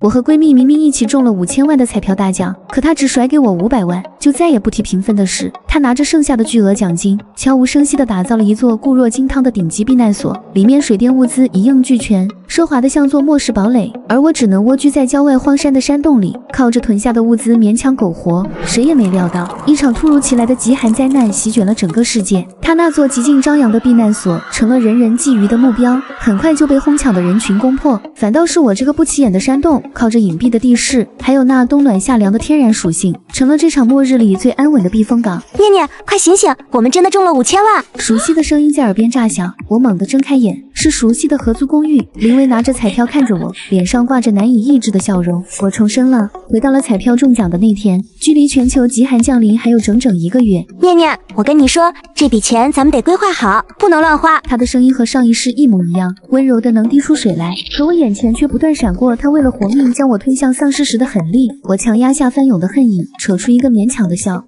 我和闺蜜明明一起中了5000万的彩票大奖，可她只甩给我500万，就再也不提平分的事。她拿着剩下的巨额奖金，悄无声息地打造了一座固若金汤的顶级避难所，里面水电物资一应俱全，奢华的像座末世堡垒。而我只能蜗居在郊外荒山的山洞里，靠着囤下的物资勉强苟活。谁也没料到，一场突如其来的极寒灾难席卷了整个世界。她那座极尽张扬的避难所成了人人觊觎的目标，很快就被哄抢的人群攻破。反倒是我这个不起眼的山洞，靠着隐蔽的地势，还有那冬暖夏凉的天然属性，成了这场末日里最安稳的避风港。念念，快醒醒，我们真的中了5000万！熟悉的声音在耳边炸响，我猛地睁开眼，是熟悉的合租公寓。林薇拿着彩票看着我，脸上挂着难以抑制的笑容。我重生了，回到了彩票中奖的那天，距离全球极寒降临还有整整1个月。念念，我跟你说，这笔钱咱们得规划好，不能乱花。他的声音和上一世一模一样，温柔的能滴出水来，可我眼前却不断闪过他为了活命将我推向丧尸时的狠力。我强压下翻涌的恨意，扯出一个勉强的笑。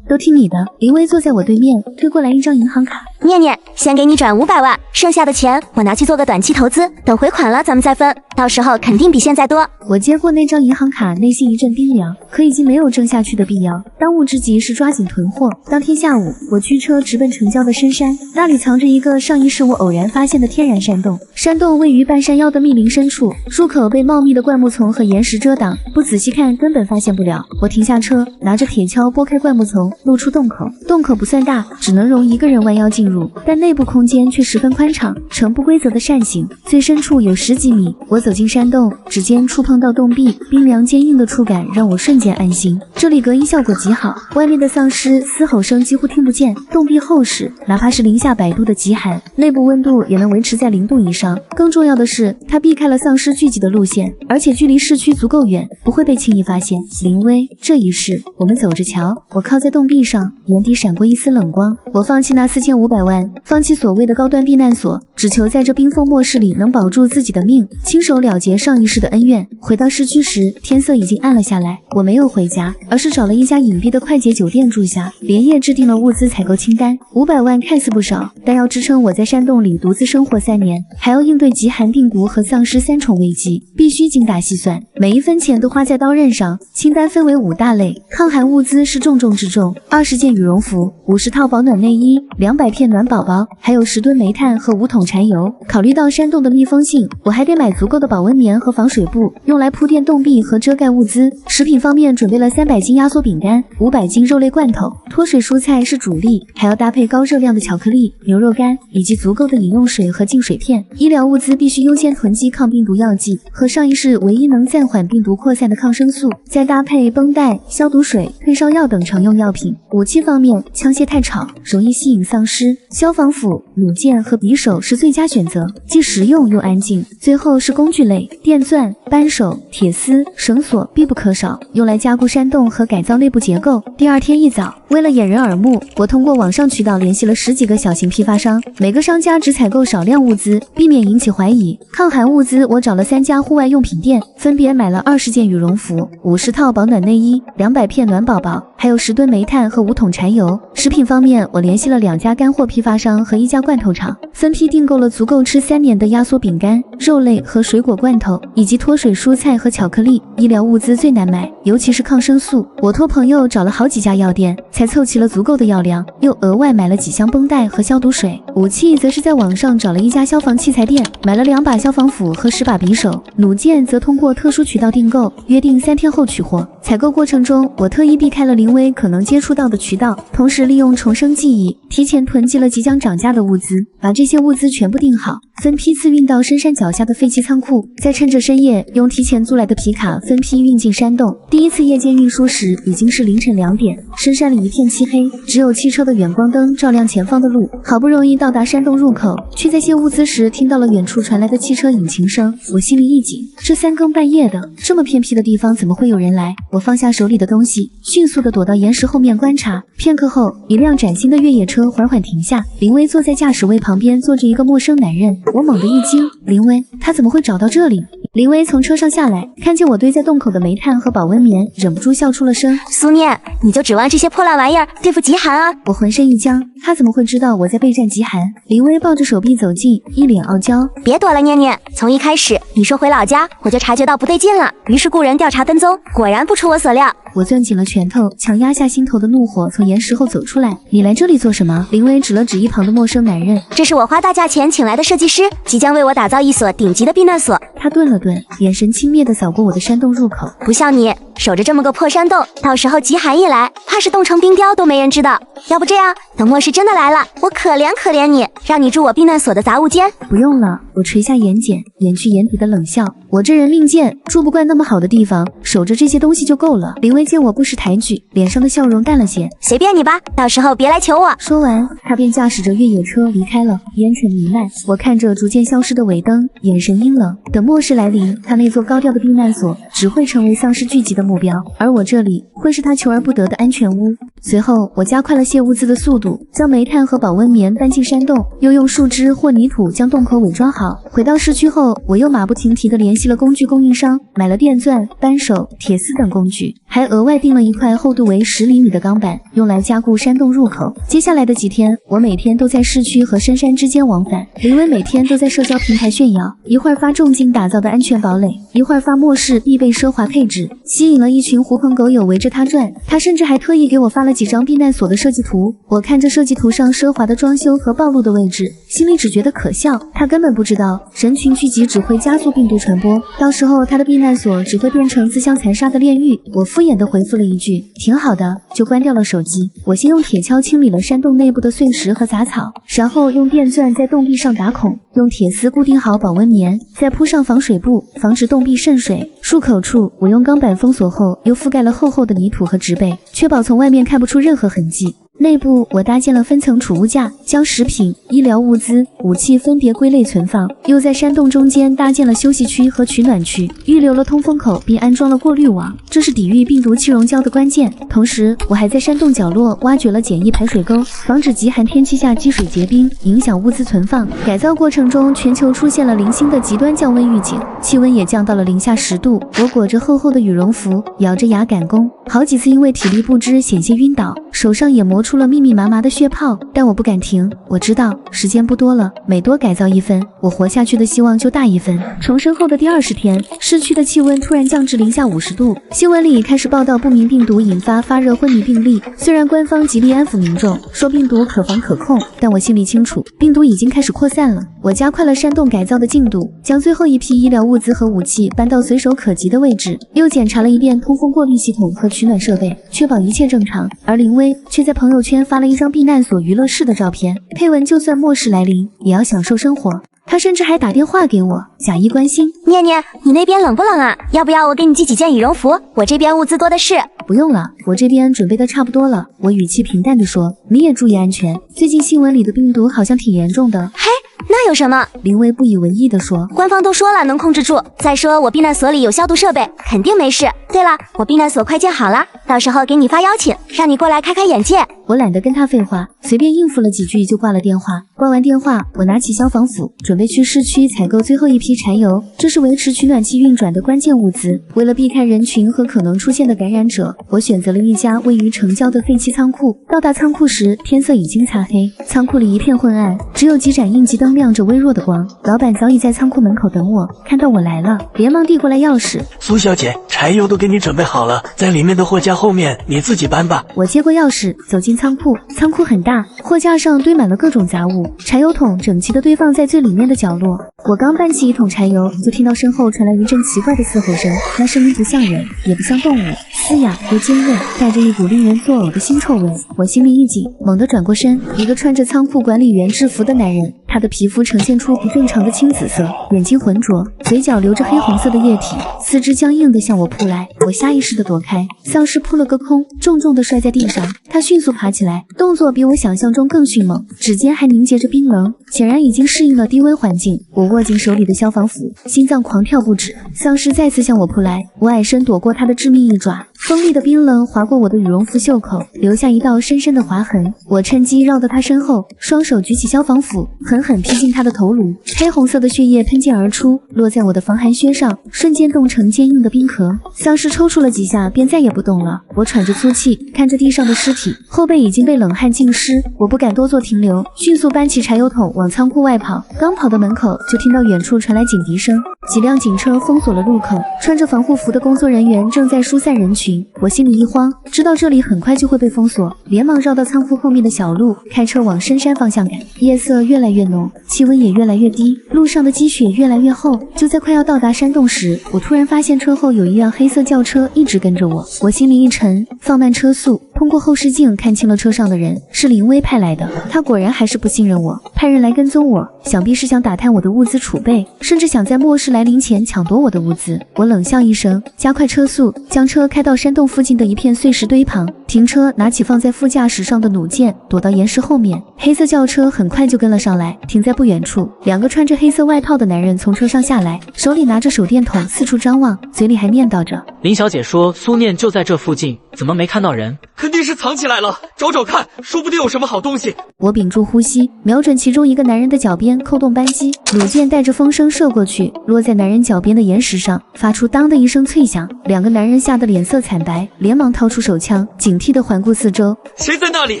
都听你的。林薇坐在我对面，推过来一张银行卡。念念，先给你转500万，剩下的钱我拿去做个短期投资，等回款了咱们再分，到时候肯定比现在多。我接过那张银行卡，内心一阵冰凉，可已经没有挣下去的必要。当务之急是抓紧囤货。当天下午，我驱车直奔城郊的深山，那里藏着一个上一世我偶然发现的天然山洞。山洞位于半山腰的密林深处，入口被茂密的灌木丛和岩石遮挡，不仔细看根本发现不了。我停下车，拿着铁锹拨开灌木丛，露出洞口。洞口不算大，只能容1个人弯腰进入，但内部空间却十分宽敞，呈不规则的扇形，最深处有10几米。我走进山洞，指尖触碰到洞壁，冰凉坚硬的触感让我瞬间安心。这里隔音效果极好，外面的丧尸嘶吼声几乎听不见。洞壁厚实，哪怕是零下100度的极寒，内部温度也能维持在0度以上。更重要的是，它避开了丧尸聚集的路线，而且距离市区足够远，不会被轻易发现。林薇，这一世我们走着瞧。我靠在洞壁上，眼底闪过一丝冷光。我放弃那4500万，放弃所谓的高端避难所，只求在这冰封末世里能保住自己的命，亲手了结上一世的恩怨。回到市区时，天色已经暗了下来。我没有回家，而是找了一家隐蔽的快捷酒店住下，连夜制定了物资采购清单。500万看似不少，但要支撑我在山洞里独自生活3年，还要应对极寒病毒和丧尸3重危机，必须精打细算，每一分钱都花在刀刃上。清单分为5大类，抗寒物资是重中之重，20件羽绒服，50套保暖内衣，200片暖宝宝，还有10吨煤炭和5桶柴油。考虑到山洞的密封性，我还得买足够的保温棉和防水布，用来铺垫洞壁和遮盖物资。食品方面准备了300斤压缩饼干，500斤肉类罐头，脱水蔬菜是主力，还要搭配高热量的巧克力、牛肉干以及足够的饮用水和净水片。医疗物资必须优先囤积抗病毒药剂和上一世唯一能暂缓病毒扩散的抗生素，再搭配绷带、消毒水、退烧药等常用药品。武器方面，枪械太吵，容易吸引丧尸，消防斧、弩箭和匕首是最佳选择，既实用又安静。最后是工具类，电钻、扳手、铁丝、绳索必不可少，用来加固山洞和改造内部结构。第二天一早，为了掩人耳目，我通过网上渠道联系了10几个小型批发商，每个商家只采购少量物资，避免引起怀疑。抗寒物资我找了3家户外用品店，分别买了20件羽绒服、50套保暖内衣、200片暖宝宝，还有10吨煤炭和5桶柴油。食品方面，我联系了2家干货批发商和1家罐头厂，分批订购了足够吃3年的压缩饼干、肉类和水果罐头，以及脱水蔬菜和巧克力。医疗物资最难买，尤其是抗生素，我托朋友找了好几家药店，才凑齐了足够的药量，又额外买了几箱绷带和消毒水。武器则是在网上找了一家消防器材店，买了2把消防斧和10把匕首，弩箭则通过特殊渠道订购，约定3天后取货。采购过程中，我特意避开了林薇可能接触到的渠道，同时利用重生记忆，提前囤积了即将涨价的物资，把这些物资全部订好，分批次运到深山脚下的废弃仓库，再趁着深夜用提前租来的皮卡分批运进山洞。第一次夜间运输时已经是凌晨2点，深山里一片漆黑，只有汽车的远光灯照亮前方的路。好不容易到达山洞入口，却在卸物资时听到了远处传来的汽车引擎声，我心里一紧，这3更半夜的，这么偏僻的地方怎么会有人来？我放下手里的东西，迅速地躲到岩石后面观察。片刻后，一辆崭新的越野车缓缓停下，林薇坐在驾驶位旁边，坐着一个陌生男人。我猛地一惊，林薇，他怎么会找到这里？林薇从车上下来，看见我堆在洞口的煤炭和保温棉，忍不住笑出了声。苏念，你就指望这些破烂玩意儿对付极寒啊？我浑身一僵，他怎么会知道我在备战极寒？林薇抱着手臂走近，一脸傲娇。别躲了，念念，从一开始你说回老家，我就察觉到不对劲了，于是雇人调查跟踪，果然不出我所料。我攥紧了拳头，强压下心头的怒火，从岩石后走出来。你来这里做什么？林薇指了指一旁的陌生男人。这是我花大价钱请来的设计师，即将为我打造一所顶级的避难所。他顿了顿，眼神轻蔑地扫过我的山洞入口。不像你守着这么个破山洞，到时候极寒一来，怕是冻成冰雕都没人知道。要不这样，等末世真的来了，我可怜可怜你，让你住我避难所的杂物间。不用了，我垂下眼睑，掩去眼底的冷笑。我这人命贱，住不惯那么好的地方，守着这些东西就够了。林薇见我不识抬举，脸上的笑容淡了些。随便你吧，到时候别来求我。说完，他便驾驶着越野车离开了。烟尘弥漫，我看着逐渐消失的尾灯，眼神阴冷。等末世来临，他那座高调的避难所只会成为丧尸聚集的目标，而我这里会是他求而不得的安全屋。随后，我加快了卸物资的速度，将煤炭和保温棉搬进山洞，又用树枝或泥土将洞口伪装好。回到市区后，我又马不停蹄地联系了工具供应商，买了电钻、扳手、铁丝等工具，还额外订了一块厚度为10厘米的钢板，用来加固山洞入口。接下来的几天，我每天都在市区和深山之间往返。林薇每天都在社交平台炫耀，一会儿发重金打造的安全堡垒，一会儿发末世必备奢华配置，吸引了一群狐朋狗友围着他转。他甚至还特意给我发了几张避难所的设计图。我看着设计图上奢华的装修和暴露的位置，心里只觉得可笑。他根本不知道，人群聚集只会加速病毒传播，到时候他的避难所只会变成自相残杀的炼狱。我敷衍地回复了一句挺好的，就关掉了手机。我先用铁锹清理了山洞内部的碎石和杂草，然后用电钻在洞壁上打孔，用铁丝固定好保温棉，再铺上防水布，防止洞壁渗水。入口处我用钢板封锁后，又覆盖了厚厚的泥土和植被，确保从外面看不出任何痕迹。内部我搭建了分层储物架，将食品、医疗物资、武器分别归类存放，又在山洞中间搭建了休息区和取暖区，预留了通风口，并安装了过滤网，这是抵御病毒气溶胶的关键。同时，我还在山洞角落挖掘了简易排水沟，防止极寒天气下积水结冰，影响物资存放。改造过程中，全球出现了零星的极端降温预警，气温也降到了-10°度。我裹着厚厚的羽绒服，咬着牙赶工，好几次因为体力不支险些晕倒，手上也磨出了密密麻麻的血泡，但我不敢停。我知道时间不多了，每多改造一分，我活下去的希望就大一分。重生后的第20天，市区的气温突然降至-50度，新闻里开始报道不明病毒引发发热昏迷病例。虽然官方极力安抚民众，说病毒可防可控，但我心里清楚，病毒已经开始扩散了。我加快了山洞改造的进度，将最后一批医疗物资和武器搬到随手可及的位置，又检查了一遍通风过滤系统和取暖设备，确保一切正常。而林薇却在朋友圈发了一张避难所娱乐室的照片，配文就算末世来临，也要享受生活。他甚至还打电话给我，假意关心。念念，你那边冷不冷啊？要不要我给你寄几件羽绒服？我这边物资多的是。不用了，我这边准备的差不多了。我语气平淡地说，你也注意安全，最近新闻里的病毒好像挺严重的。嘿，那有什么？林薇不以为意地说，官方都说了能控制住，再说我避难所里有消毒设备，肯定没事。对了，我避难所快建好了，到时候给你发邀请，让你过来开开眼界。我懒得跟他废话，随便应付了几句就挂了电话。挂完电话，我拿起消防斧，准备去市区采购最后一批柴油，这是维持取暖器运转的关键物资。为了避开人群和可能出现的感染者，我选择了一家位于城郊的废弃仓库。到达仓库时，天色已经擦黑，仓库里一片昏暗，只有几盏应急灯亮着微弱的光。老板早已在仓库门口等我，看到我来了，连忙递过来钥匙。苏小姐，柴油都给你准备好了，在里面的货架后面，你自己搬吧。我接过钥匙，走进仓库。仓库很大，货架上堆满了各种杂物，柴油桶整齐地堆放在最里面的角落。我刚搬起一桶柴油，就听到身后传来一阵奇怪的嘶吼声，那声音不像人，也不像动物，嘶哑又尖锐，带着一股令人作呕的腥臭味。我心里一紧，猛地转过身，一个穿着仓库管理员制服的男人，他的皮肤呈现出不正常的青紫色，眼睛浑浊，嘴角流着黑红色的液体，四肢僵硬地向我扑来。我下意识地躲开，丧尸扑了个空，重重地摔在地上。他迅速爬起来，动作比我想象中更迅猛，指尖还凝结着冰冷显然已经适应了低温环境。我握紧手里的消防斧，心脏狂跳不止。丧尸再次向我扑来，我矮身躲过他的致命一爪，锋利的冰冷划过我的羽绒服袖口，留下一道深深的划痕。我趁机绕到他身后，双手举起消防斧，狠狠劈进他的头颅。黑红色的血液喷溅而出，落在我的防寒靴上，瞬间冻成坚硬的冰壳。丧尸抽搐了几下，便再也不动了。我喘着粗气，看着地上的尸体，后背已经被冷汗浸湿。我不敢多做停留，迅速搬起柴油桶往仓库外跑。刚跑到门口，就听到远处传来警笛声，几辆警车封锁了路口，穿着防护服的工作人员正在疏散人群。我心里一慌，知道这里很快就会被封锁，连忙绕到仓库后面的小路，开车往深山方向赶。夜色越来越浓，气温也越来越低，路上的积雪越来越厚。就在快要到达山洞时，我突然发现车后有一辆黑色轿车一直跟着我。我心里一沉，放慢车速，通过后视镜看清了车上的人，是林威派来的。他果然还是不信任我，派人来跟踪我，想必是想打探我的物资储备，甚至想在末世来临前抢夺我的物资。我冷笑一声，加快车速，将车开到山洞附近的一片碎石堆旁，停车，拿起放在副驾驶上的弩箭，躲到岩石后面。黑色轿车很快就跟了上来，停在不远处。两个穿着黑色外套的男人从车上下来，手里拿着手电筒四处张望，嘴里还念叨着：林小姐说苏念就在这附近，怎么没看到人？肯定是藏起来了，找找看，说不定有什么好东西。我屏住呼吸，瞄准其中一个男人的脚边，扣动扳机，弩箭带着风声射过去，落在男人脚边的岩石上，发出当的一声脆响。两个男人吓得脸色惨白，连忙掏出手枪，警惕地环顾四周。谁在那里？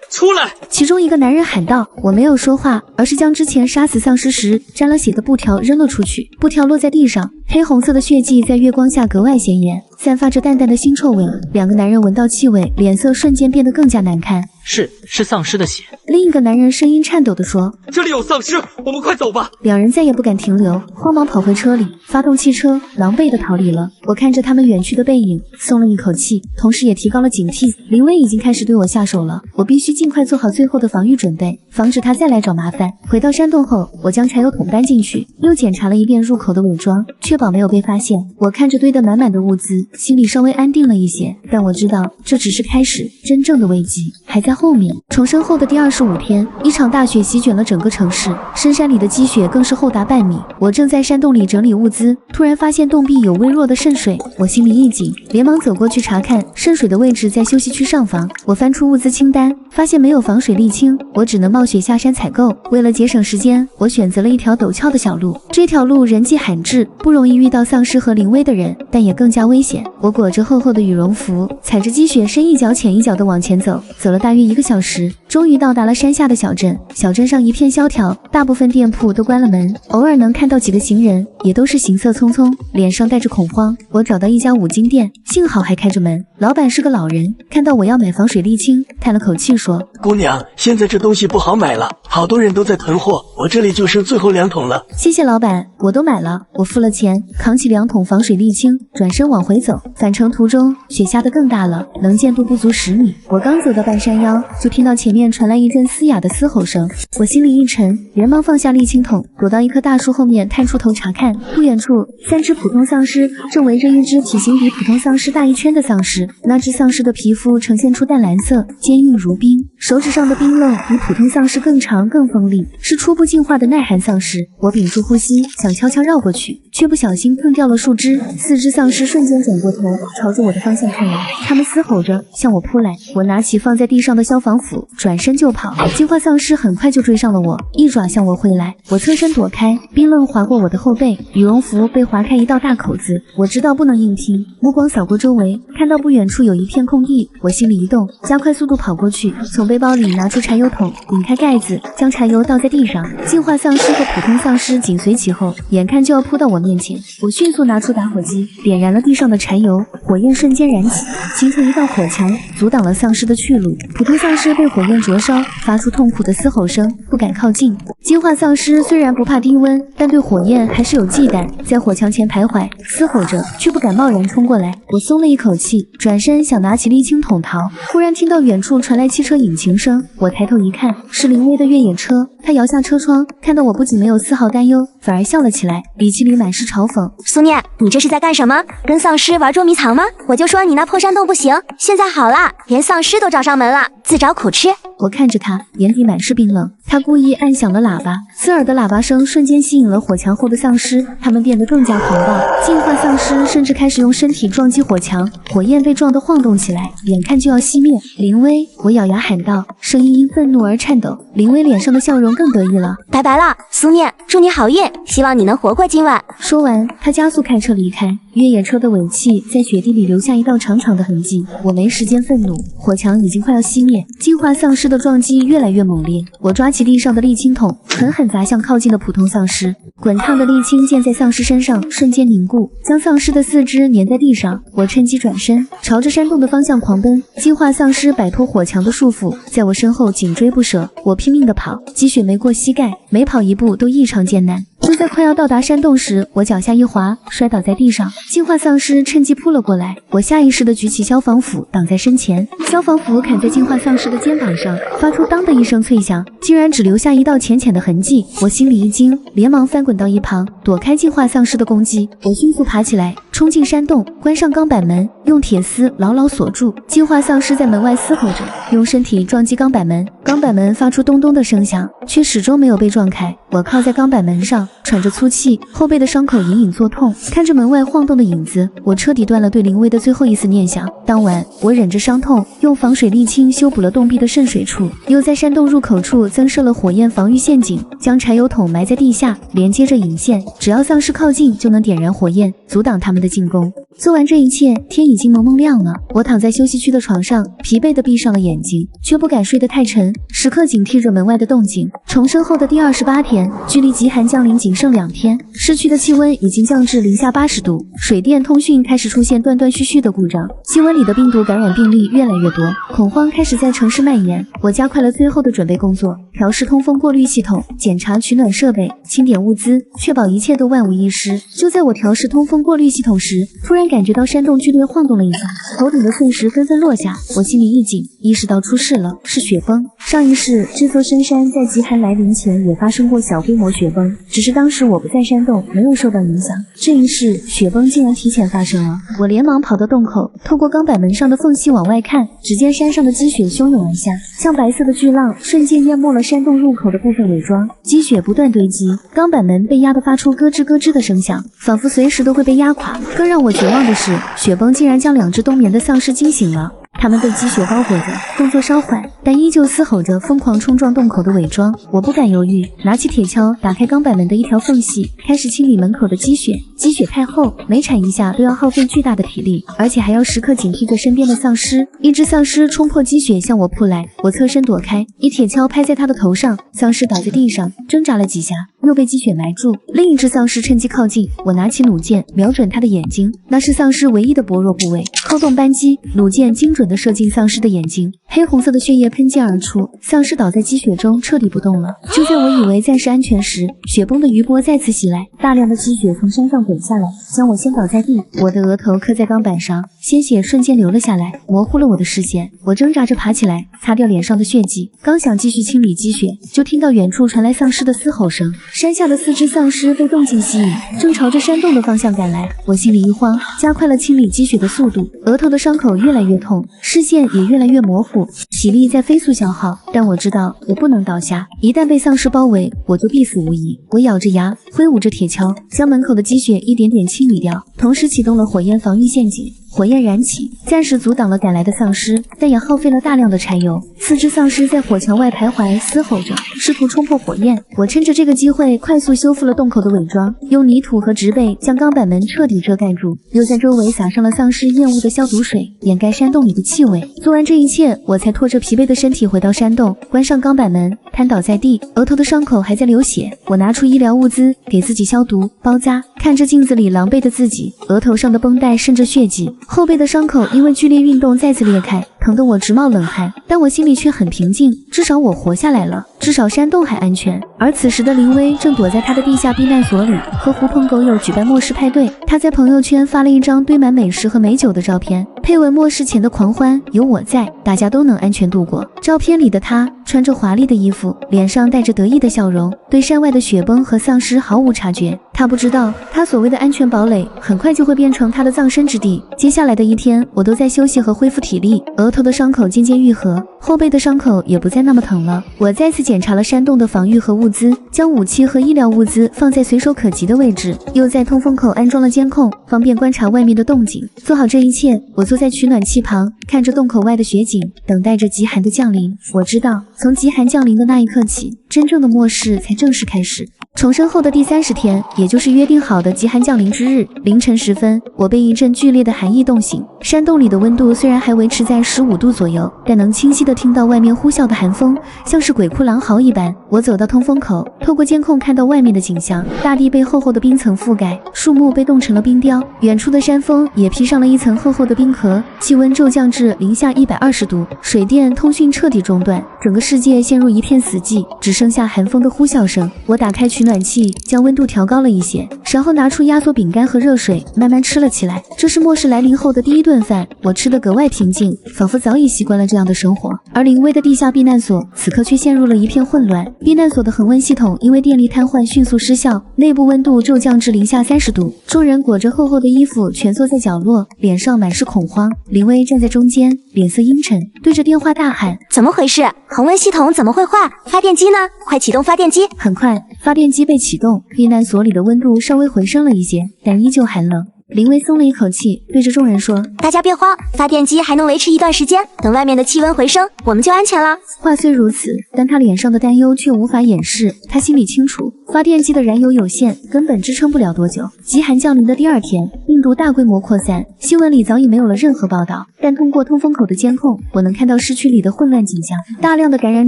出来！其中一个男人喊道。我没有说话，而是将之前杀死丧尸时沾了血的布条扔了出去，布条落在地上，黑红色的血迹在月光下格外显眼，散发着淡淡的腥臭味。两个男人闻到气味，脸色瞬间变得更加难看。是丧尸的血。另一个男人声音颤抖地说：这里有丧尸，我们快走吧。两人再也不敢停留，慌忙跑回车里，发动汽车，狼狈地逃离了。我看着他们远去的背影，松了一口气，同时也提高了警惕。林威已经开始对我下手了，我必须尽快做好最后的防御准备，防止他再来找麻烦。回到山洞后，我将柴油桶搬进去，又检查了一遍入口的伪装，确保没有被发现。我看着堆得满满的物资，心里稍微安定了一些，但我知道这只是开始，真正的危机还在后面。重生后的第25天，一场大雪席卷了整个城市，深山里的积雪更是厚达半米。我正在山洞里整理物资，突然发现洞壁有微弱的渗水，我心里一紧，连忙走过去查看，渗水的位置在休息区上方。我翻出物资清单，发现没有防水沥青，我只能冒雪下山采购。为了节省时间，我选择了一条陡峭的小路，这条路人迹罕至，不容易遇到丧尸和临危的人，但也更加危险。我裹着厚厚的羽绒服，踩着积雪深一脚浅一脚地往前走，走了大约1个小时，终于到达了山下的小镇。小镇上一片萧条，大部分店铺都关了门，偶尔能看到几个行人，也都是行色匆匆，脸上带着恐慌。我找到一家五金店，幸好还开着门，老板是个老人，看到我要买防水沥青，叹了口气说：姑娘，现在这东西不好买了，好多人都在囤货，我这里就剩最后2桶了。谢谢老板，我都买了。我付了钱，扛起2桶防水沥青，转身往回走。返程途中，雪下得更大了，能见度不足10米。我刚走到半山腰，就听到前面传来一阵嘶哑的嘶吼声。我心里一沉，连忙放下沥青桶，躲到一棵大树后面，探出头查看。不远处，3只普通丧尸正围着一只体型比普通丧尸大1圈的丧尸。那只丧尸的皮肤呈现出淡蓝色，坚硬如冰，手指上的冰漏比普通丧尸更长更锋利，是初步进化的耐寒丧尸。我屏住呼吸，想悄悄绕过去，却不小心碰掉了树枝。4只丧尸瞬间转过头，朝着我的方向看来，他们嘶吼着向我扑来。我拿起放在地上的消防斧，转身就跑。进化丧尸很快就追上了我，一爪向我挥来，我侧身躲开，冰冷划过我的后背，羽绒服被划开一道大口子。我知道不能硬拼，目光扫过周围，看到不远处有一片空地，我心里一动，加快速度跑过去，从背包里拿出柴油桶，拧开盖子，将柴油倒在地上。进化丧尸和普通丧尸紧随其后，眼看就要扑到我面前，我迅速拿出打火机，点燃了地上的柴油，火焰瞬间燃起，形成一道火墙，阻挡了丧尸的去路。普通丧尸被火焰灼烧，发出痛苦的嘶吼声，不敢靠近。进化丧尸虽然不怕低温，但对火焰还是有忌惮，在火墙前徘徊，嘶吼着，却不敢贸然冲过来。我松了一口气，转身想拿起沥青桶逃，忽然听到远处传来汽车引擎声。我抬头一看，是林威的越野车。他摇下车窗，看到我不仅没有丝毫担忧，反而笑了起来，语气里满是嘲讽：苏念，你这是在干什么？跟丧尸玩捉迷藏吗？我就说你那破山洞不行，现在好了，连丧尸都找上门了。自找苦吃。我看着他，眼底满是冰冷。他故意按响了喇叭，刺耳的喇叭声瞬间吸引了火墙后的丧尸，他们变得更加狂暴。进化丧尸甚至开始用身体撞击火墙，火焰被撞得晃动起来，眼看就要熄灭。林薇，我咬牙喊道，声音因愤怒而颤抖。林薇脸上的笑容更得意了。拜拜了，苏念，祝你好运，希望你能活过今晚。说完，他加速开车离开。越野车的尾气在雪地里留下一道长长的痕迹。我没时间愤怒，火墙已经快要熄灭。进化丧尸的撞击越来越猛烈，我抓起地上的沥青桶，狠狠砸向靠近的普通丧尸。滚烫的沥青溅在丧尸身上，瞬间凝固，将丧尸的四肢粘在地上。我趁机转身，朝着山洞的方向狂奔。进化丧尸摆脱火墙的束缚，在我身后紧追不舍。我拼命地跑，积雪没过膝盖，每跑一步都异常艰难。就在快要到达山洞时，我脚下一滑，摔倒在地上。进化丧尸趁机扑了过来，我下意识地举起消防斧挡在身前。消防斧砍在进化丧尸的肩膀上，发出当的一声脆响，竟然只留下一道浅浅的痕迹。我心里一惊，连忙翻滚到一旁，躲开进化丧尸的攻击。我迅速爬起来，冲进山洞，关上钢板门，用铁丝牢牢锁住。进化丧尸在门外嘶吼着，用身体撞击钢板门，钢板门发出咚咚的声响，却始终没有被撞开。我靠在钢板门上，喘着粗气，后背的伤口隐隐作痛。看着门外晃动的影子，我彻底断了对林薇的最后一丝念想。当晚，我忍着伤痛，用防水沥青修补了洞壁的渗水处，又在山洞入口处增设了火焰防御陷阱，将柴油桶埋在地下，连接着引线，只要丧尸靠近就能点燃火焰，阻挡他们的进攻。做完这一切，天已经蒙蒙亮了。我躺在休息区的床上，疲惫地闭上了眼睛，却不敢睡得太沉，时刻警惕着门外的动静。重生后的第28天，距离极寒降临仅剩2天，市区的气温已经降至零下80度，水电通讯开始出现断断续续的故障，气温里的病毒感染病例越来越多，恐慌开始在城市蔓延。我加快了最后的准备工作，调试通风过滤系统，检查取暖设备，清点物资，确保一切都万无一失。就在我调试通风过滤系统时，突然感觉到山洞剧烈晃动了一下，头顶的碎石纷纷落下。我心里一紧，意识到出事了，是雪崩。上一世这座深山在极寒来临前也发生过小规模雪崩，只是当时我不在山洞，没有受到影响。这一世雪崩竟然提前发生了。我连忙跑到洞口，透过钢板门上的缝隙往外看，只见山上的积雪汹涌而下，像白色的巨浪，瞬间淹没了山洞入口的部分伪装。积雪不断堆积，钢板门被压得发出咯吱咯吱的声响，仿佛随时都会被压垮。更让我绝望的是，雪崩竟然将2只冬眠的丧尸惊醒了。他们被积雪包裹着，动作稍缓，但依旧嘶吼着疯狂冲撞洞口的伪装。我不敢犹豫，拿起铁锹打开钢板门的一条缝隙，开始清理门口的积雪。积雪太厚，每铲一下都要耗费巨大的体力，而且还要时刻警惕着身边的丧尸。一只丧尸冲破积雪向我扑来，我侧身躲开，一铁锹拍在他的头上，丧尸倒在地上，挣扎了几下，又被积雪埋住。另一只丧尸趁机靠近，我拿起弩箭，瞄准他的眼睛，那是丧尸唯一的薄弱部位。扣动扳机，弩箭精准地射进丧尸的眼睛，黑红色的血液喷溅而出，丧尸倒在积雪中，彻底不动了。就在我以为暂时安全时，雪崩的余波再次袭来，大量的积雪从山上滚下来，将我掀倒在地。我的额头磕在钢板上，鲜血瞬间流了下来，模糊了我的视线。我挣扎着爬起来，擦掉脸上的血迹，刚想继续清理积雪，就听到远处传来丧尸的嘶吼声。山下的4只丧尸被动静吸引，正朝着山洞的方向赶来。我心里一慌，加快了清理积雪的速度，额头的伤口越来越痛，视线也越来越模糊，体力在飞速消耗。但我知道我不能倒下，一旦被丧尸包围，我就必死无疑。我咬着牙，挥舞着铁锹，将门口的积雪一点点清理掉，同时启动了火焰防御陷阱。火焰燃起，暂时阻挡了赶来的丧尸，但也耗费了大量的柴油。4只丧尸在火墙外徘徊，嘶吼着，试图冲破火焰。我趁着这个机会，快速修复了洞口的伪装，用泥土和植被将钢板门彻底遮盖住，又在周围撒上了丧尸厌恶的消毒水，掩盖山洞里的气味。做完这一切，我才拖着疲惫的身体回到山洞，关上钢板门，瘫倒在地，额头的伤口还在流血。我拿出医疗物资给自己消毒包扎，看着镜子里狼狈的自己，额头上的绷带渗着血迹，后背的伤口因为剧烈运动再次裂开，疼得我直冒冷汗，但我心里却很平静，至少我活下来了，至少山洞还安全。而此时的林薇正躲在她的地下避难所里，和狐朋狗友举办末世派对。她在朋友圈发了一张堆满美食和美酒的照片，配文末世前的狂欢，有我在，大家都能安全度过。照片里的她穿着华丽的衣服，脸上带着得意的笑容，对山外的雪崩和丧尸毫无察觉。她不知道，她所谓的安全堡垒很快就会变成她的葬身之地。接下来的一天，我都在休息和恢复体力，额头的伤口渐渐愈合，后背的伤口也不再那么疼了。我再次检查了山洞的防御和物资，将武器和医疗物资放在随手可及的位置，又在通风口安装了监控，方便观察外面的动静。做好这一切，我坐在取暖器旁，看着洞口外的雪景，等待着极寒的降临。我知道，从极寒降临的那一刻起，真正的末世才正式开始。重生后的第30天，也就是约定好的极寒降临之日，凌晨时分，我被一阵剧烈的寒意冻醒。山洞里的温度虽然还维持在15度左右，但能清晰地听到外面呼啸的寒风，像是鬼哭狼嚎一般。我走到通风口，透过监控看到外面的景象，大地被厚厚的冰层覆盖，树木被冻成了冰雕，远处的山峰也披上了一层厚厚的冰壳，气温骤降至零下120度，水电通讯彻底中断，整个世界陷入一片死寂，只剩下寒风的呼啸声。我打开取暖器，将温度调高了一些，然后拿出压缩饼干和热水，慢慢吃了起来。这是末世来临后的第一顿饭，我吃得格外平静，仿佛早已习惯了这样的生活。而临危的地下避难所此刻却陷入了一片混乱，避难所的恒温系统因为电力瘫痪迅速失效，内部温度骤降至零下30度。众人裹着厚厚的衣服蜷缩在角落，脸上满是恐慌。林薇站在中间，脸色阴沉，对着电话大喊：怎么回事？恒温系统怎么会坏？发电机呢？快启动发电机！很快，发电机被启动，避难所里的温度稍微回升了一些，但依旧寒冷。林薇松了一口气，对着众人说：大家别慌，发电机还能维持一段时间，等外面的气温回升，我们就安全了。话虽如此，但他脸上的担忧却无法掩饰。他心里清楚，发电机的燃油有限，根本支撑不了多久。极寒降临的第2天，病毒大规模扩散，新闻里早已没有了任何报道，但通过通风口的监控，我能看到市区里的混乱景象。大量的感染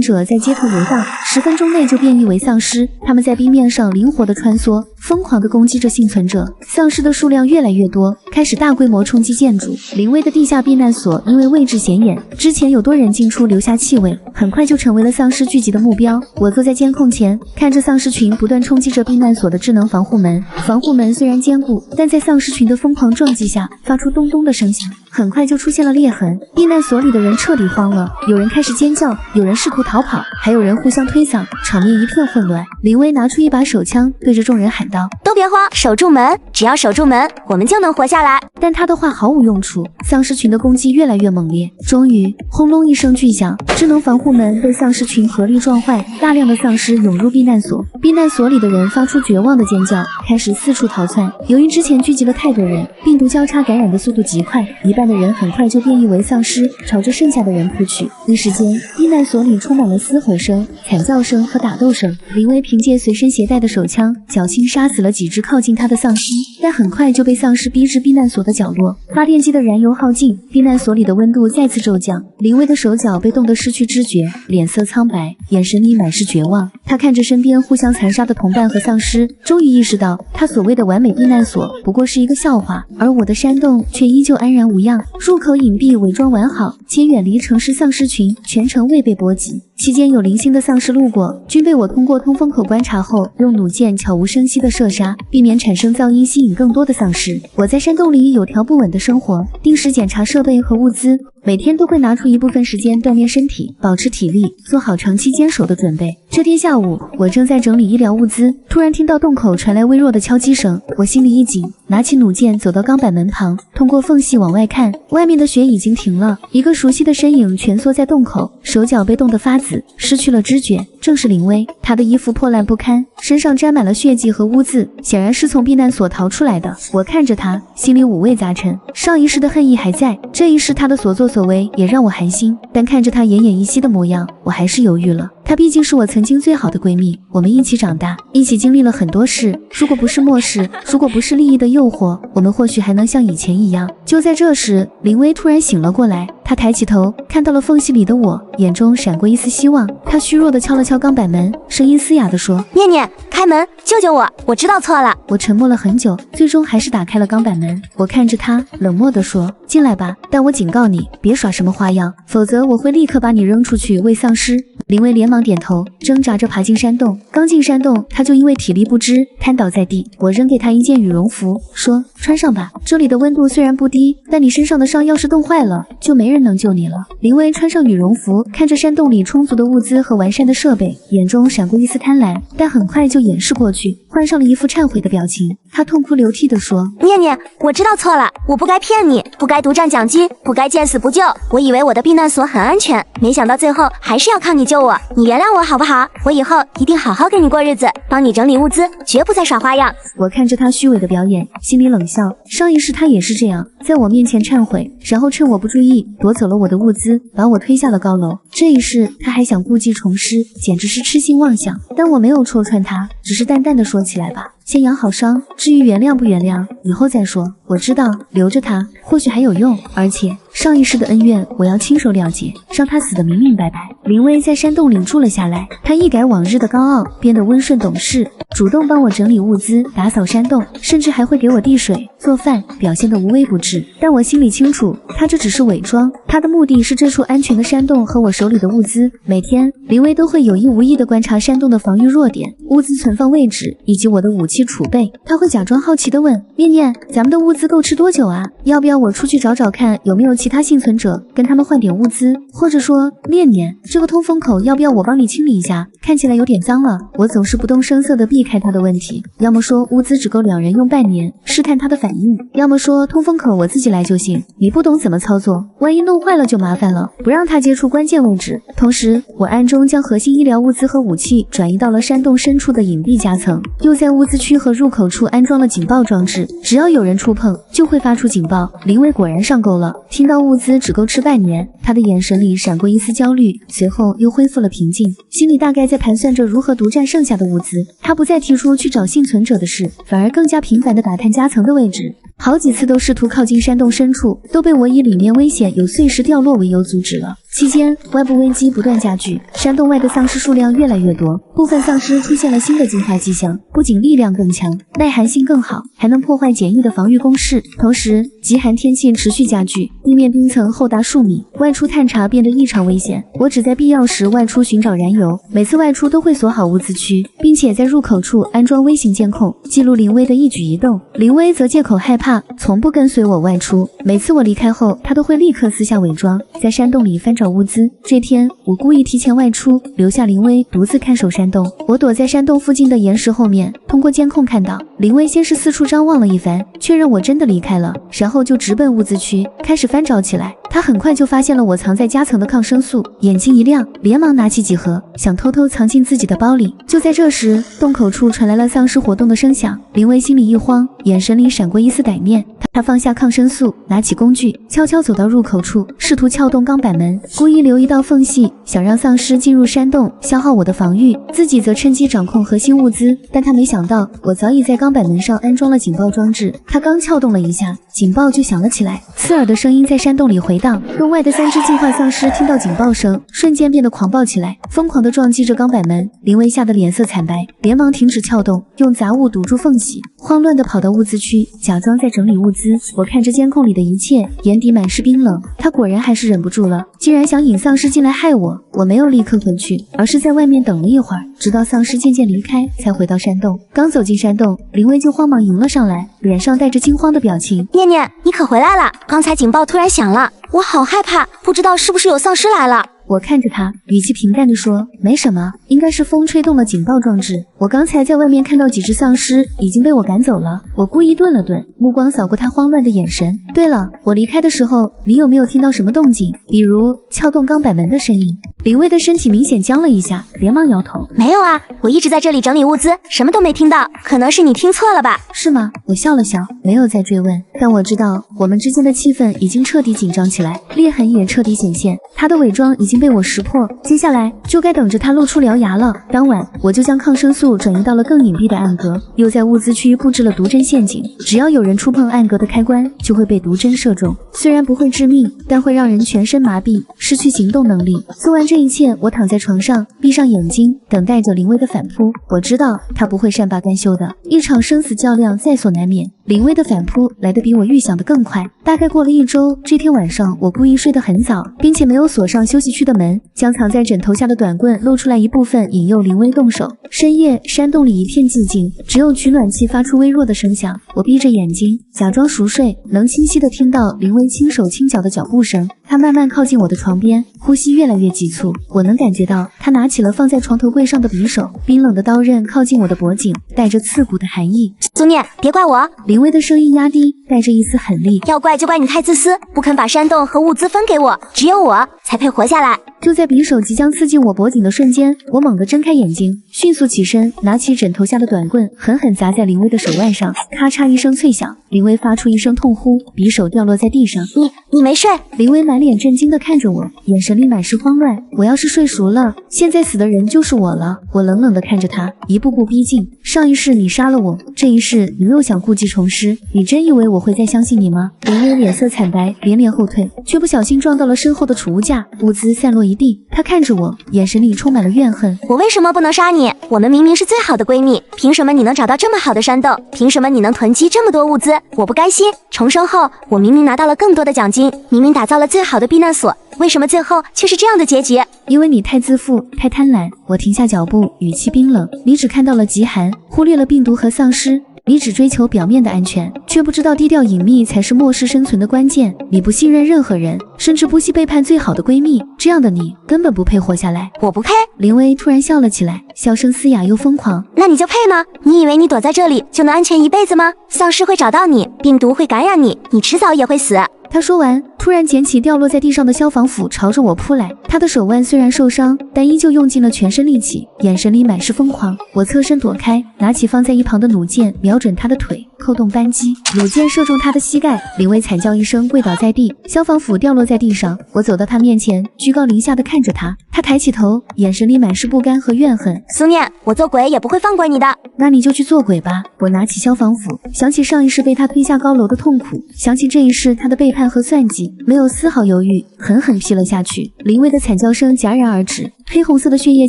者在街头游荡，10分钟内就变异为丧尸，他们在冰面上灵活地穿梭，疯狂地攻击着幸存者。丧尸的数量越来越多，开始大规模冲击建筑。临危的地下避难所因为位置显眼，之前有多人进出留下气味，很快就成为了丧尸聚集的目标。我坐在监控前，看着丧尸群不断冲击着避难所的智能防护门。防护门虽然坚固，但在丧尸群的疯狂撞击下，发出咚咚的声响，很快就出现了裂痕。避难所里的人彻底慌了，有人开始尖叫，有人试图逃跑，还有人互相推搡，场面一片混乱。林薇拿出一把手枪，对着众人喊道：都别慌，守住门，只要守住门，我们就能活下来。但他的话毫无用处，丧尸群的攻击越来越猛烈。终于，轰隆一声巨响，智能防护门被丧尸群合力撞坏，大量的丧尸涌入避难所。避难所里的人发出绝望的尖叫，开始四处逃窜。由于之前聚集了太多人，病毒交叉感染的速度极快，一半的人很快就变异为丧尸，朝着剩下的人扑去。一时间，避难所里充满了嘶吼声、惨叫声和打斗声。林薇凭借随身携带的手枪，侥幸杀死了几只靠近他的丧尸，但很快就被丧尸逼至避难所的角落。发电机的燃油耗尽，避难所里的温度再次骤降。林薇的手脚被冻得失去知觉，脸色苍白，眼神里满是绝望。他看着身边互相残杀的同伴和丧尸，终于意识到他所谓的完美避难所不过是一个笑话，而我的山洞却依旧安然无恙，入口隐蔽，伪装完好，且远离城市丧尸群，全程未被波及。期间有零星的丧尸路过，均被我通过通风口观察后，用弩箭悄无声息地射杀，避免产生噪音，吸引更多的丧尸。我在山洞里有条不紊的生活，定时检查设备和物资，每天都会拿出一部分时间锻炼身体，保持体力，做好长期坚守的准备。这天下午，我正在整理医疗物资，突然听到洞口传来微弱的敲击声，我心里一紧，拿起弩箭走到钢板门旁，通过缝隙往外看，外面的雪已经停了，一个熟悉的身影蜷缩在洞口，手脚被冻得发紫，失去了知觉，正是林薇。她的衣服破烂不堪，身上沾满了血迹和污渍，显然是从避难所逃出来的。我看着她，心里五味杂陈，上一世的恨意还在，这一世她的所作所为也让我寒心，但看着她奄奄一息的模样，我还是犹豫了。她毕竟是我曾经最好的闺蜜，我们一起长大，一起经历了很多事，如果不是末世，如果不是利益的诱惑，我们或许还能像以前一样。就在这时，林薇突然醒了过来，她抬起头，看到了缝隙里的我，眼中闪过一丝希望。她虚弱地敲了敲钢板门，声音嘶哑地说：念念，开门，救救我，我知道错了。我沉默了很久，最终还是打开了钢板门。我看着她，冷漠地说：进来吧，但我警告你，别耍什么花样，否则我会立刻把你扔出去喂丧尸。林薇连忙点头，挣扎着爬进山洞。刚进山洞，她就因为体力不支瘫倒在地。我扔给她一件羽绒服，说：穿上吧，这里的温度虽然不低，但你身上的伤要是冻坏了，就没人能救你了。林薇穿上羽绒服，看着山洞里充足的物资和完善的设备，眼中闪过一丝贪婪，但很快就掩饰过去，换上了一副忏悔的表情。他痛哭流涕地说：念念，我知道错了，我不该骗你，不该独占奖金，不该见死不救。我以为我的避难所很安全，没想到最后还是要靠你救我。你原谅我好不好？我以后一定好好跟你过日子，帮你整理物资，绝不再耍花样。我看着他虚伪的表演，心里冷笑。上一世他也是这样，在我面前忏悔，然后趁我不注意夺走了我的物资，把我推下了高楼。这一世他还想故技重施，简直是痴心妄想。但我没有戳穿他，只是淡淡的说起来吧，先养好伤，至于原谅不原谅，以后再说。我知道留着他或许还有用，而且上一世的恩怨我要亲手了结，让他死得明明白白。林薇在山洞里住了下来，他一改往日的高傲，变得温顺懂事，主动帮我整理物资，打扫山洞，甚至还会给我递水做饭，表现得无微不至。但我心里清楚，他这只是伪装，他的目的是这处安全的山洞和我手里的物资。每天林薇都会有意无意地观察山洞的防御弱点、物资存放位置以及我的武器储备。他会假装好奇地问：念念，咱们的物资够吃多久啊？要不要我出去找找看有没有其他幸存者，跟他们换点物资？或者说，念念，这个通风口要不要我帮你清理一下？看起来有点脏了。我总是不动声色地避开他的问题，要么说物资只够2人用半年，试探他的反应，要么说通风口我自己来就行，你不懂怎么操作，万一弄坏了就麻烦了，不让他接触关键位置。同时，我暗中将核心医疗物资和武器转移到了山洞深处的隐蔽夹层，又在物资区和入口处安装了警报装置，只要有人触碰就会发出警报。林薇果然上钩了，听到物资只够吃半年，他的眼神里闪过一丝焦虑，随后又恢复了平静，心里大概在盘算着如何独占剩下的物资。他不再提出去找幸存者的事，反而更加频繁地打探夹层的位置，好几次都试图靠近山洞深处，都被我以里面危险有碎石掉落为由阻止了。期间，外部危机不断加剧，山洞外的丧尸数量越来越多，部分丧尸出现了新的进化迹象，不仅力量更强，耐寒性更好，还能破坏简易的防御工事。同时，极寒天气持续加剧，地面冰层厚达数米，外出探查变得异常危险。我只在必要时外出寻找燃油，每次外出都会锁好物资区，并且在入口处安装微型监控，记录林薇的一举一动。林薇则借口害怕，从不跟随我外出。每次我离开后，她都会立刻撕下伪装，在山洞里翻找物资。这天，我故意提前外出，留下林薇独自看守山洞。我躲在山洞附近的岩石后面，通过监控看到林薇先是四处张望了一番，确认我真的离开了，然后就直奔物资区，开始翻找起来。他很快就发现了我藏在夹层的抗生素，眼睛一亮，连忙拿起几盒，想偷偷藏进自己的包里。就在这时，洞口处传来了丧尸活动的声响，林薇心里一慌，眼神里闪过一丝歹念。他放下抗生素，拿起工具，悄悄走到入口处，试图撬动钢板门，故意留一道缝隙，想让丧尸进入山洞，消耗我的防御，自己则趁机掌控核心物资。但他没想到，我早已在钢板门上安装了警报装置。他刚撬动了一下，警报就响了起来，刺耳的声音在山洞里回荡。洞外的3只进化丧尸听到警报声，瞬间变得狂暴起来，疯狂地撞击着钢板门。林薇吓得脸色惨白，连忙停止撬动，用杂物堵住缝隙，慌乱地跑到物资区，假装在整理物资。我看着监控里的一切，眼底满是冰冷。他果然还是忍不住了，竟然想引丧尸进来害我。我没有立刻回去，而是在外面等了一会儿，直到丧尸渐渐离开，才回到山洞。刚走进山洞，林薇就慌忙迎了上来，脸上带着惊慌的表情。念念，你可回来了！刚才警报突然响了，我好害怕，不知道是不是有丧尸来了。我看着他，语气平淡地说：没什么，应该是风吹动了警报装置。我刚才在外面看到几只丧尸已经被我赶走了。我故意顿了顿，目光扫过他慌乱的眼神。对了，我离开的时候，你有没有听到什么动静？比如撬动钢板门的声音？林薇的身体明显僵了一下，连忙摇头。没有啊，我一直在这里整理物资，什么都没听到，可能是你听错了吧？是吗？我笑了笑，没有再追问。但我知道我们之间的气氛已经彻底紧张起来，裂痕也彻底显现。他的伪装已经被我识破，接下来就该等着他露出獠牙了。当晚，我就将抗生素转移到了更隐蔽的暗格，又在物资区布置了毒针陷阱。只要有人触碰暗格的开关，就会被毒针射中。虽然不会致命，但会让人全身麻痹，失去行动能力。做完这一切，我躺在床上，闭上眼睛，等待着林薇的反扑。我知道他不会善罢甘休的，一场生死较量在所难免。林薇的反扑来得比我预想的更快。大概过了1周，这天晚上我故意睡得很早，并且没有锁上休息区的门，将藏在枕头下的短棍露出来一部分，引诱林薇动手。深夜，山洞里一片寂静，只有取暖器发出微弱的声响。我闭着眼睛，假装熟睡，能清晰地听到林薇轻手轻脚的脚步声。她慢慢靠近我的床边，呼吸越来越急促。我能感觉到他拿起了放在床头柜上的匕首，冰冷的刀刃靠近我的脖颈，带着刺骨的寒意。苏念，别怪我。林薇的声音压低，带着一丝狠厉。要怪就怪你太自私，不肯把山洞和物资分给我，只有我才配活下来。就在匕首即将刺进我脖颈的瞬间，我猛地睁开眼睛，迅速起身，拿起枕头下的短棍，狠狠砸在林薇的手腕上，咔嚓一声脆响，林薇发出一声痛呼，匕首掉落在地上。你没睡？林薇满脸震惊地看着我，眼神里满是慌乱。我要是睡熟了，现在死的人就是我了。我冷冷地看着他，一步步逼近。上一世你杀了我，这一世你又想故技重施，你真以为我会再相信你吗？林薇脸色惨白，连连后退，却不小心撞到了身后的储物架，物资散落一地。他看着我，眼神里充满了怨恨。我为什么不能杀你？我们明明是最好的闺蜜，凭什么你能找到这么好的山洞？凭什么你能囤积这么多物资？我不甘心。重生后，我明明拿到了更多的奖金，明明打造了最好的避难所，为什么最后却是这样的结局？因为你太自负，太贪婪。我停下脚步，语气冰冷。你只看到了极寒，忽略了病毒和丧尸。你只追求表面的安全，却不知道低调隐秘才是末世生存的关键。你不信任任何人，甚至不惜背叛最好的闺蜜。这样的你根本不配活下来。我不配。林薇突然笑了起来，笑声嘶哑又疯狂。那你就配吗？你以为你躲在这里就能安全一辈子吗？丧尸会找到你，病毒会感染你，你迟早也会死。他说完，突然捡起掉落在地上的消防斧，朝着我扑来。他的手腕虽然受伤，但依旧用尽了全身力气，眼神里满是疯狂。我侧身躲开，拿起放在一旁的弩箭，瞄准他的腿，扣动扳机，弩箭射中他的膝盖。林薇惨叫一声，跪倒在地，消防斧掉落在地上。我走到他面前，居高临下的看着他。他抬起头，眼神里满是不甘和怨恨。苏念，我做鬼也不会放过你的。那你就去做鬼吧。我拿起消防斧，想起上一世被他推下高楼的痛苦，想起这一世他的背叛和算计，没有丝毫犹豫，狠狠劈了下去。林薇的惨叫声戛然而止，黑红色的血液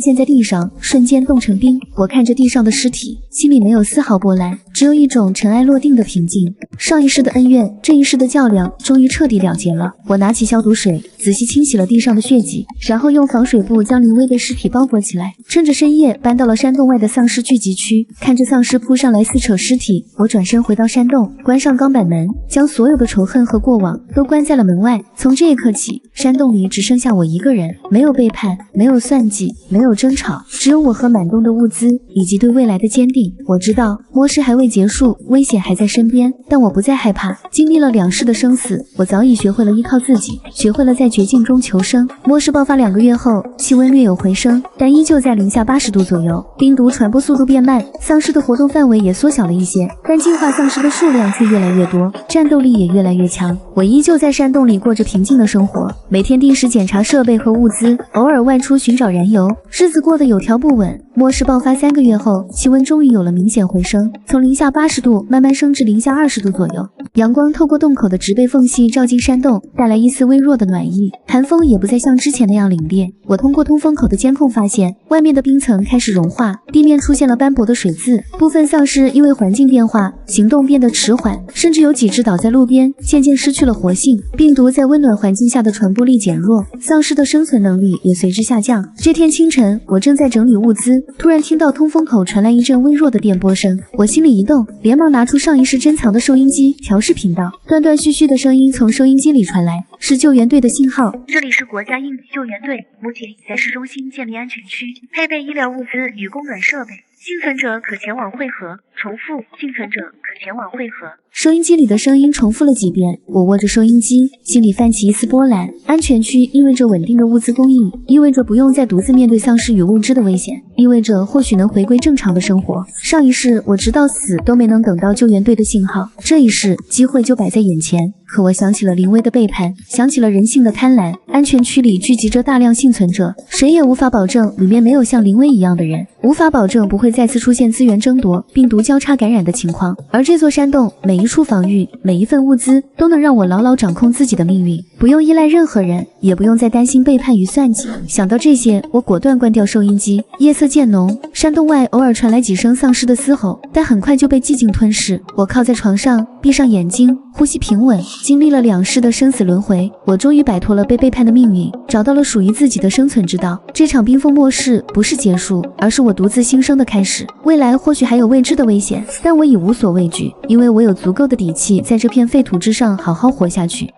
溅在地上，瞬间冻成冰。我看着地上的尸体，心里没有丝毫波澜，只有一种尘埃落定的平静。上一世的恩怨，这一世的较量，终于彻底了结了。我拿起消毒水，仔细清洗了地上的血迹，然后用防水布将林薇的尸体包裹起来，趁着深夜搬到了山洞外的丧尸聚集区。看着丧尸扑上来撕扯尸体，我转身回到山洞，关上钢板门，将所有的仇恨和过往都关在了门外。从这一刻起，山洞里只剩下我一个人，没有背叛，没有算计，没有争吵，只有我和满洞的物资，以及对未来的坚定。我知道末世还未结束，危险还在身边，但我不再害怕。经历了2世的生死，我早已学会了依靠自己，学会了在绝境中求生。末世爆发2个月后，气温略有回升，但依旧在零下80度左右。病毒传播速度变慢，丧尸的活动范围也缩小了一些，但进化丧尸的数量却越来越多，战斗力也越来越强。我依旧在山洞里过着平静的生活，每天定时检查设备和物资，偶尔外出寻找燃油，日子过得有条不紊。末世爆发3个月后，气温终于有了明显回升，从零下80度慢慢升至零下20度左右。阳光透过洞口的植被缝隙照进山洞，带来一丝微弱的暖意，寒风也不再像之前那样凛冽。我通过通风口的监控发现，外面的冰层开始融化，地面出现了斑驳的水渍，部分丧尸因为环境变化，行动变得迟缓，甚至有几只倒在路边，渐渐失去了活性。病毒在温暖环境下的传播力减弱，丧尸的生存能力也随之下降。这天清晨，我正在整理物资，突然听到通风口传来一阵微弱的电波声，我心里一动，连忙拿出上一世珍藏的收音机，调试频道。断断续续的声音从收音机里传来，是救援队的信号。这里是国家应急救援队，目前已在市中心建立安全区，配备医疗物资与供暖设备，幸存者可前往汇合。重复，幸存者可前往汇合。收音机里的声音重复了几遍，我握着收音机，心里泛起一丝波澜。安全区意味着稳定的物资供应，意味着不用再独自面对丧尸与物质的危险，意味着或许能回归正常的生活。上一世我直到死都没能等到救援队的信号，这一世机会就摆在眼前。可我想起了林薇的背叛，想起了人性的贪婪。安全区里聚集着大量幸存者，谁也无法保证里面没有像林薇一样的人，无法保证不会再次出现资源争夺、病毒交叉感染的情况。而这座山洞每一处防御，每一份物资都能让我牢牢掌控自己的命运，不用依赖任何人，也不用再担心背叛与算计。想到这些，我果断关掉收音机。夜色渐浓，山洞外偶尔传来几声丧尸的嘶吼，但很快就被寂静吞噬。我靠在床上，闭上眼睛，呼吸平稳。经历了2世的生死轮回，我终于摆脱了被背叛的命运，找到了属于自己的生存之道。这场冰封末世不是结束，而是我独自新生的开始。未来或许还有未知的危险，但我已无所畏惧，因为我有足够的底气在这片废土之上好好活下去。